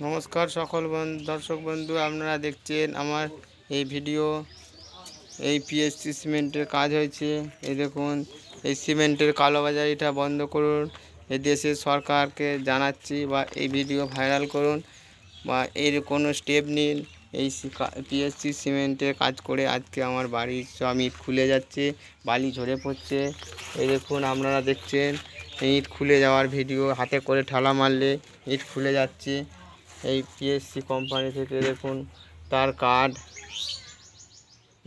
নমস্কার সকল দর্শক বন্ধু, আপনারা দেখছেন আমার এই ভিডিও। এই পিএসসি সিমেন্টের কাজ হয়েছে। এই দেখুন, এই সিমেন্টের কালোবাজারিটা বন্ধ করুন। এই দেশের সরকারকে জানাচ্ছি, বা এই ভিডিও ভাইরাল করুন, বা এর কোনো স্টেপ নিন। এই পিএসসি সিমেন্টের কাজ করে আজকে আমার বাড়ির সব ইট খুলে যাচ্ছে, বালি ঝরে পড়ছে। এই দেখুন, আপনারা দেখছেন ইট খুলে যাওয়ার ভিডিও। হাতে করে ঠেলা মারলে ইট খুলে যাচ্ছে। এই পিএসসি কোম্পানি থেকে দেখুন তার কার্ড,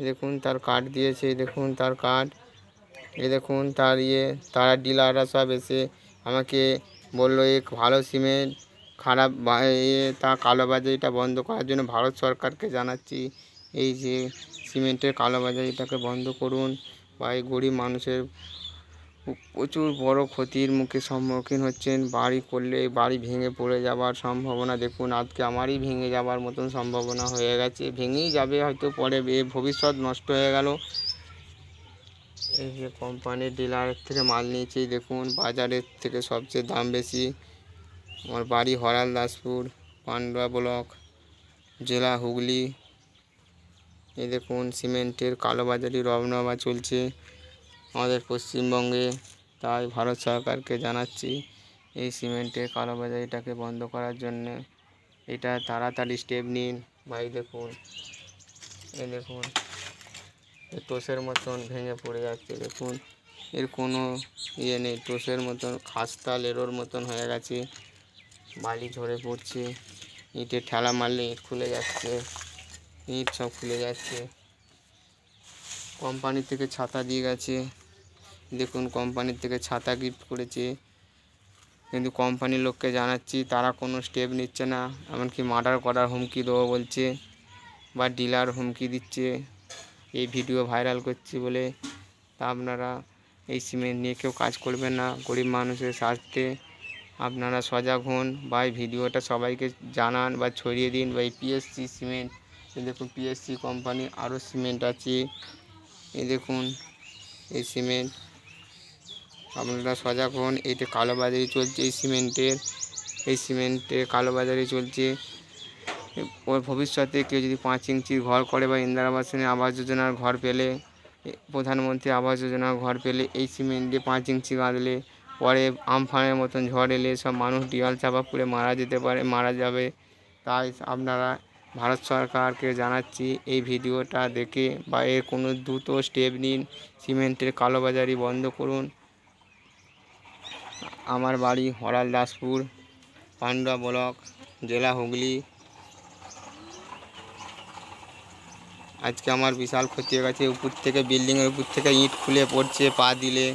দেখুন তার কার্ড দিয়েছে, দেখুন তার কার্ড। এই দেখুন তার তারা ডিলাররা সব এসে আমাকে বললো এ ভালো সিমেন্ট, খারাপ তা কালোবাজারিটা বন্ধ করার জন্য ভারত সরকারকে জানাচ্ছি এই যে সিমেন্টের কালোবাজারিটাকে বন্ধ করুন, বা এই গরিব মানুষের প্রচুর বড় ক্ষতির মুখে সম্মুখীন হচ্ছেন। বাড়ি করলে বাড়ি ভেঙে পড়ে যাওয়ার সম্ভাবনা, দেখুন আজকে আমারই ভেঙে যাওয়ার মতন সম্ভাবনা হয়ে গেছে। ভেঙেই যাবে হয়তো, পরে ভবিষ্যৎ নষ্ট হয়ে গেল। এই যে কোম্পানির ডিলারের থেকে মাল নিয়েছি, দেখুন বাজারের থেকে সবচেয়ে দাম বেশি। আমার বাড়ি হরালদাসপুর, পান্ডুয়া ব্লক, জেলা হুগলি। এই দেখুন সিমেন্টের কালোবাজারি রমরমা চলছে আমাদের পশ্চিমবঙ্গে। তাই ভারত সরকারকে জানাচ্ছি এই সিমেন্টের কালোবাজারিটাকে বন্ধ করার জন্য এটা তাড়াতাড়ি স্টেপ নিন। ভাই দেখুন, এই দেখুন টোসের মতন ভেঙে পড়ে যাচ্ছে। দেখুন এর কোনো নেই, টোসের মতন খাস্তা লেরোর মতন হয়ে গেছে, বালি ঝরে পড়ছে। ইটে ঠেলা মারলে ইট খুলে যাচ্ছে, ইট সব খুলে যাচ্ছে। কোম্পানি থেকে ছাতা দিয়ে গেছে, দেখুন কোম্পানির থেকে ছাতা গিফট করেছে, কিন্তু কোম্পানির লোককে জানাচ্ছি তারা কোনো স্টেপ নিচ্ছে না। এমনকি মার্ডার করার হুমকি দেবো বলছে, বা ডিলার হুমকি দিচ্ছে এই ভিডিও ভাইরাল করছি বলে। তা আপনারা এই সিমেন্ট নিয়ে কেউ কাজ করবেন না। গরিব মানুষের স্বার্থে আপনারা সজাগ হন, বা এই ভিডিওটা সবাইকে জানান বা ছড়িয়ে দিন। বা এই পিএসসি সিমেন্ট, দেখুন পিএসসি কোম্পানি আরও সিমেন্ট আছে, এই দেখুন এই সিমেন্ট। আপনারা সজাগ হন। এইটা কালোবাজারি চলছে এই সিমেন্টের কালোবাজারি চলছে। ওর ভবিষ্যতে কেউ যদি 5 ইঞ্চির ঘর করে, বা ইন্দিরা আবাস যোজনার ঘর পেলে, প্রধানমন্ত্রী আবাস যোজনার ঘর পেলে, এই সিমেন্ট দিয়ে 5 ইঞ্চি গাঁথলে পরে আমফানের মতন ঝড় এলে সব মানুষ দেওয়াল চাপা পড়ে মারা যাবে। তাই আপনারা ভারত সরকারকে জানাচ্ছি এই ভিডিওটা দেখে বা এর কোনো দ্রুত স্টেপ নিন, সিমেন্টের কালোবাজারি বন্ধ করুন। আমার বাড়ি হরালদাসপুর, পান্ডুয়া ব্লক, জেলা হুগলি। আজকে আমার বিশাল ক্ষতি হয়ে গেছে। উপর থেকে বিল্ডিংয়ের উপর থেকে ইট খুলে পড়ছে পা দিলে।